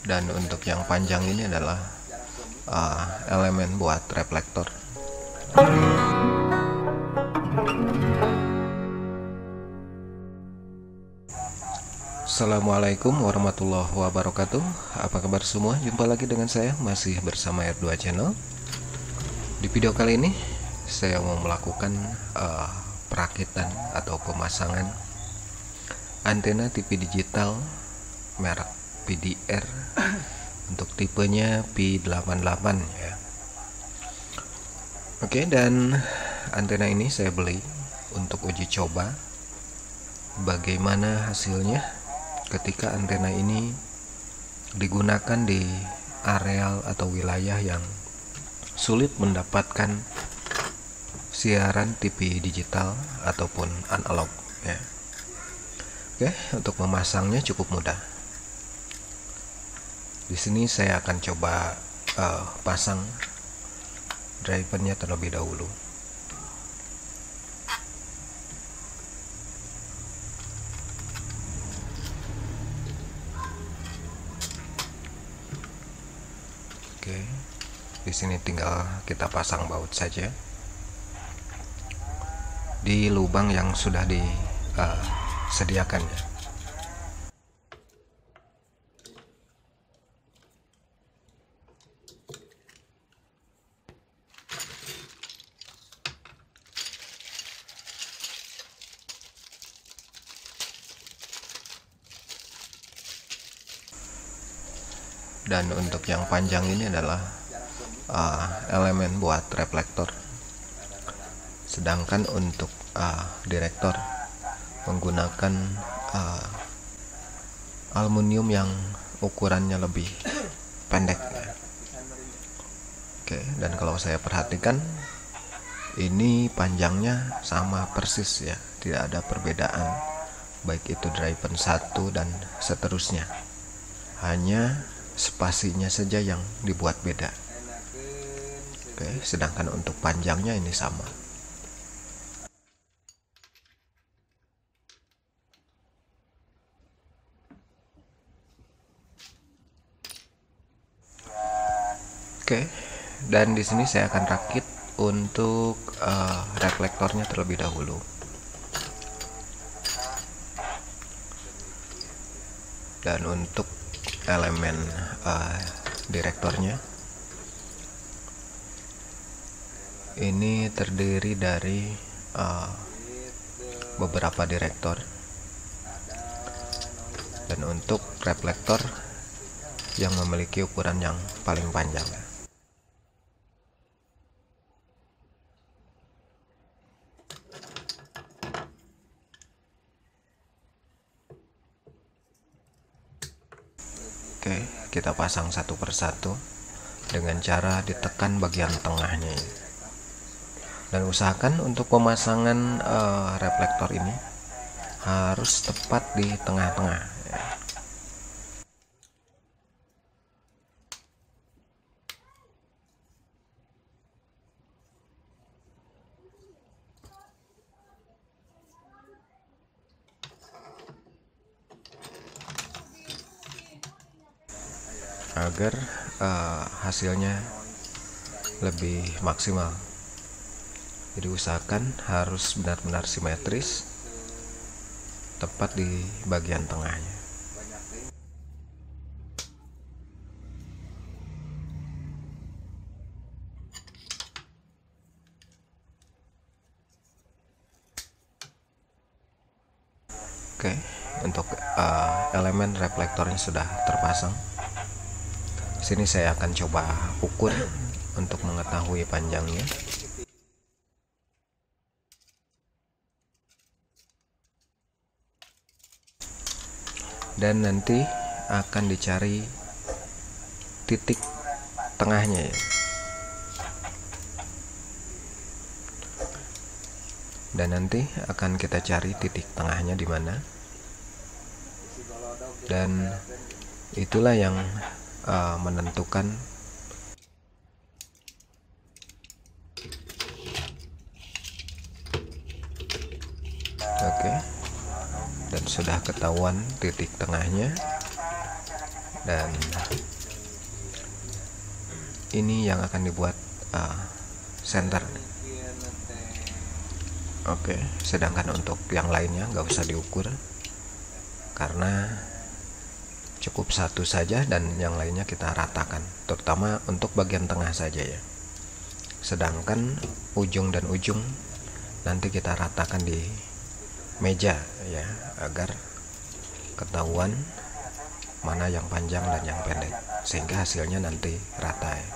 Dan untuk yang panjang ini adalah elemen buat reflektor. Assalamualaikum warahmatullahi wabarakatuh. Apa kabar semua? Jumpa lagi dengan saya, masih bersama R2 Channel. Di video kali ini saya mau melakukan perakitan atau pemasangan antena TV digital merek PDR untuk tipenya P88 ya. Oke, dan antena ini saya beli untuk uji coba bagaimana hasilnya ketika antena ini digunakan di areal atau wilayah yang sulit mendapatkan siaran TV digital ataupun analog ya. Oke, untuk memasangnya cukup mudah. Di sini saya akan coba pasang drivernya terlebih dahulu. Oke, di sini tinggal kita pasang baut saja di lubang yang sudah disediakan ya. Dan untuk yang panjang ini adalah elemen buat reflektor, sedangkan untuk direktor menggunakan aluminium yang ukurannya lebih pendek ya. Oke, dan kalau saya perhatikan ini panjangnya sama persis ya, tidak ada perbedaan baik itu driver 1 dan seterusnya, hanya spasinya saja yang dibuat beda. Oke, sedangkan untuk panjangnya ini sama. Oke, dan di sini saya akan rakit untuk reflektornya terlebih dahulu. Dan untuk elemen direktornya ini terdiri dari beberapa direktor, dan untuk reflektor yang memiliki ukuran yang paling panjang. Oke, kita pasang satu persatu dengan cara ditekan bagian tengahnya ini. Dan usahakan untuk pemasangan reflektor ini harus tepat di tengah-tengah ya. Agar hasilnya lebih maksimal. Jadi usahakan harus benar-benar simetris, tepat di bagian tengahnya. Oke, untuk elemen reflektornya sudah terpasang. Sini saya akan coba ukur untuk mengetahui panjangnya. Dan nanti akan dicari titik tengahnya ya. Dan nanti akan kita cari titik tengahnya di mana. Dan itulah yang menentukan oke, dan sudah ketahuan titik tengahnya. dan ini yang akan dibuat center. Oke, sedangkan untuk yang lainnya nggak usah diukur karena cukup satu saja, dan yang lainnya kita ratakan, terutama untuk bagian tengah saja ya. Sedangkan ujung dan ujung nanti kita ratakan di meja ya, agar ketahuan mana yang panjang dan yang pendek, sehingga hasilnya nanti rata ya.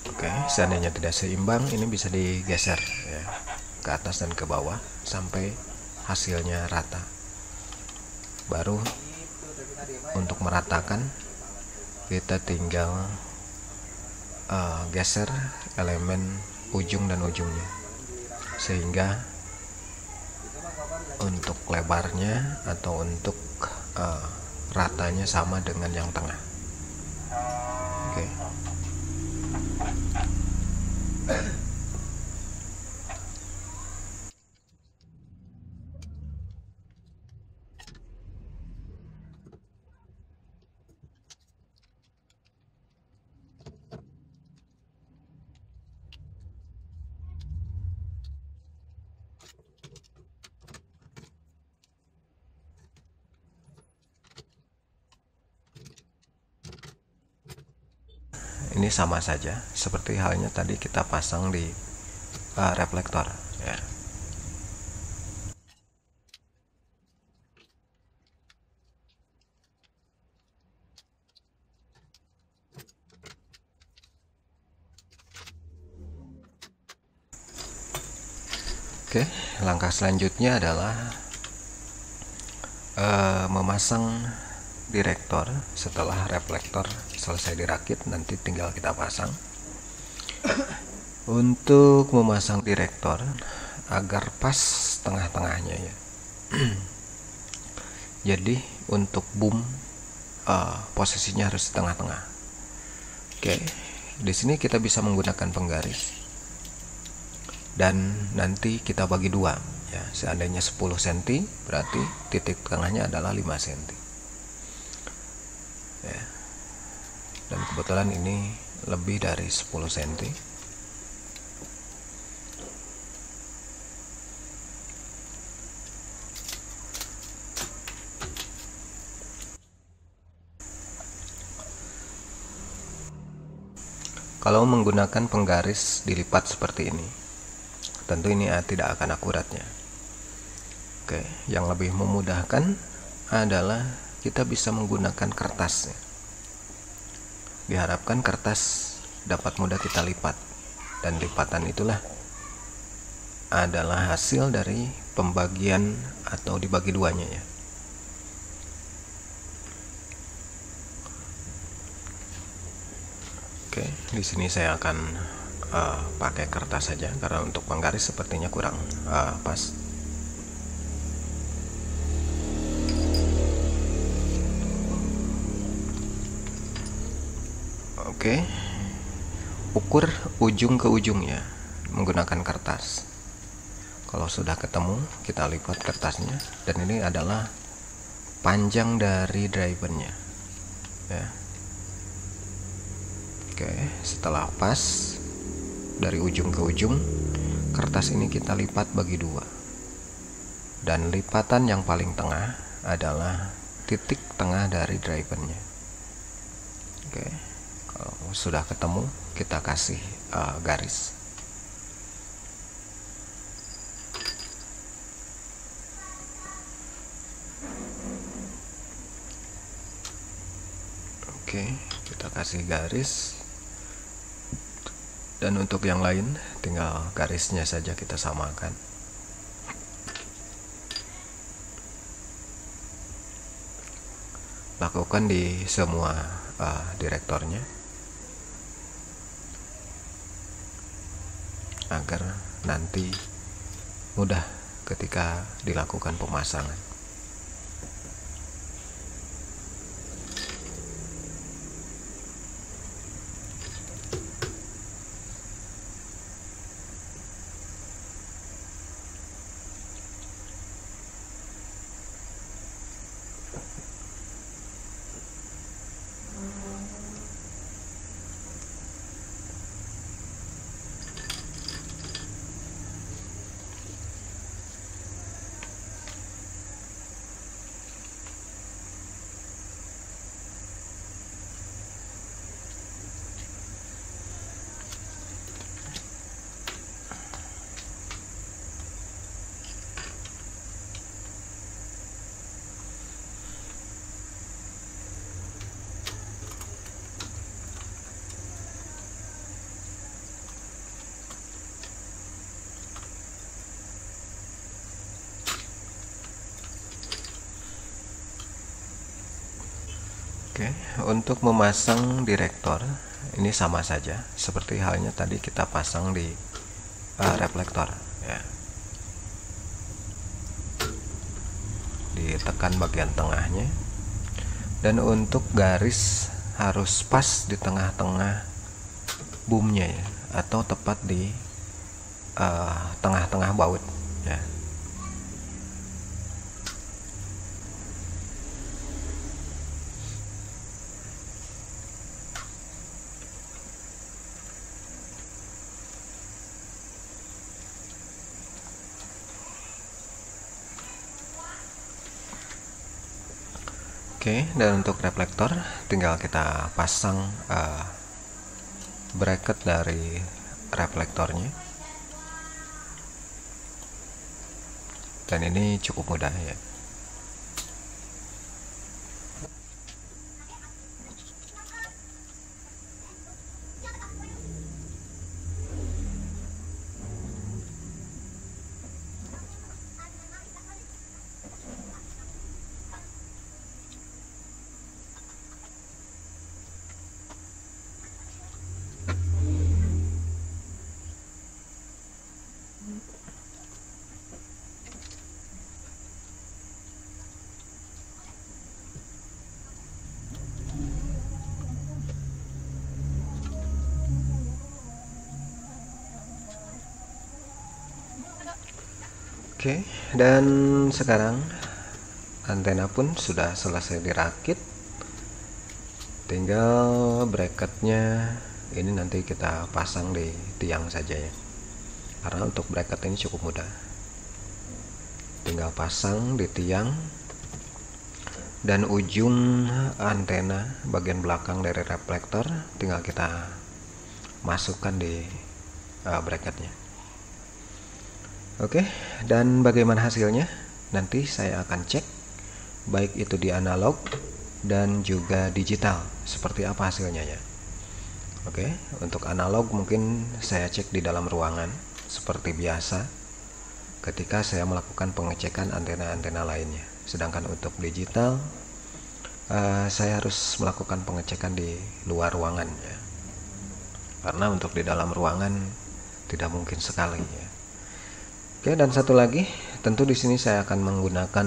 Oke, seandainya tidak seimbang, ini bisa digeser ya, ke atas dan ke bawah sampai hasilnya rata. Baru untuk meratakan kita tinggal geser elemen ujung dan ujungnya, sehingga untuk lebarnya atau untuk ratanya sama dengan yang tengah. Oke. Ini sama saja seperti halnya tadi kita pasang di reflektor ya. Oke, langkah selanjutnya adalah memasang direktor. Setelah reflektor selesai dirakit, nanti tinggal kita pasang. Untuk memasang direktor agar pas tengah-tengahnya ya. Jadi untuk boom posisinya harus di tengah-tengah. Oke, di sini kita bisa menggunakan penggaris dan nanti kita bagi dua ya. Seandainya 10 cm berarti titik tengahnya adalah 5 cm ya. Dan kebetulan ini lebih dari 10 cm. Kalau menggunakan penggaris dilipat seperti ini, tentu ini tidak akan akuratnya. Oke, yang lebih memudahkan adalah kita bisa menggunakan kertasnya. Diharapkan kertas dapat mudah kita lipat, dan lipatan itulah adalah hasil dari pembagian atau dibagi duanya ya. Oke, di sini saya akan pakai kertas saja karena untuk penggaris sepertinya kurang pas. Oke, ukur ujung ke ujung ya menggunakan kertas. Kalau sudah ketemu, kita lipat kertasnya, dan ini adalah panjang dari drivernya ya. Oke, setelah pas dari ujung ke ujung, kertas ini kita lipat bagi dua, dan lipatan yang paling tengah adalah titik tengah dari drivernya. Oke, kalau sudah ketemu, kita kasih garis. Oke, kita kasih garis. Dan untuk yang lain tinggal garisnya saja kita samakan. Lakukan di semua direktornya agar nanti mudah ketika dilakukan pemasangan. Oke, untuk memasang direktor ini sama saja seperti halnya tadi kita pasang di reflektor ya. Ditekan bagian tengahnya, dan untuk garis harus pas di tengah-tengah boomnya ya, atau tepat di tengah-tengah baut ya. Oke, dan untuk reflektor tinggal kita pasang bracket dari reflektornya, dan ini cukup mudah ya. Oke, dan sekarang antena pun sudah selesai dirakit, tinggal bracketnya ini nanti kita pasang di tiang saja ya, karena untuk bracket ini cukup mudah, tinggal pasang di tiang, dan ujung antena bagian belakang dari reflektor tinggal kita masukkan di bracketnya. Oke, dan bagaimana hasilnya? Nanti saya akan cek baik itu di analog dan juga digital seperti apa hasilnya ya. Oke, untuk analog mungkin saya cek di dalam ruangan seperti biasa ketika saya melakukan pengecekan antena-antena lainnya. Sedangkan untuk digital saya harus melakukan pengecekan di luar ruangan ya. Karena untuk di dalam ruangan tidak mungkin sekali ya. Oke, dan satu lagi, tentu di sini saya akan menggunakan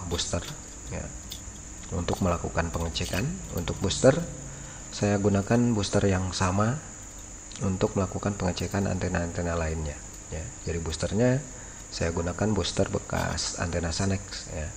booster ya, untuk melakukan pengecekan. Untuk booster, saya gunakan booster yang sama untuk melakukan pengecekan antena-antena lainnya ya. Jadi boosternya saya gunakan booster bekas antena Sanex ya.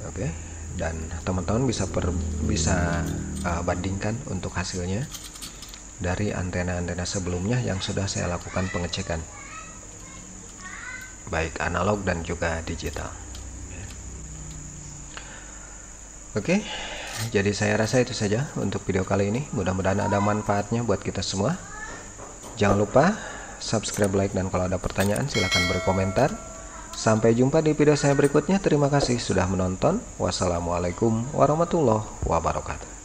Oke, dan teman-teman bisa bandingkan untuk hasilnya dari antena-antena sebelumnya yang sudah saya lakukan pengecekan, baik analog dan juga digital. Oke, jadi saya rasa itu saja untuk video kali ini. Mudah-mudahan ada manfaatnya buat kita semua. Jangan lupa subscribe, like, dan kalau ada pertanyaan silahkan berkomentar. Sampai jumpa di video saya berikutnya. Terima kasih sudah menonton. Wassalamualaikum warahmatullahi wabarakatuh.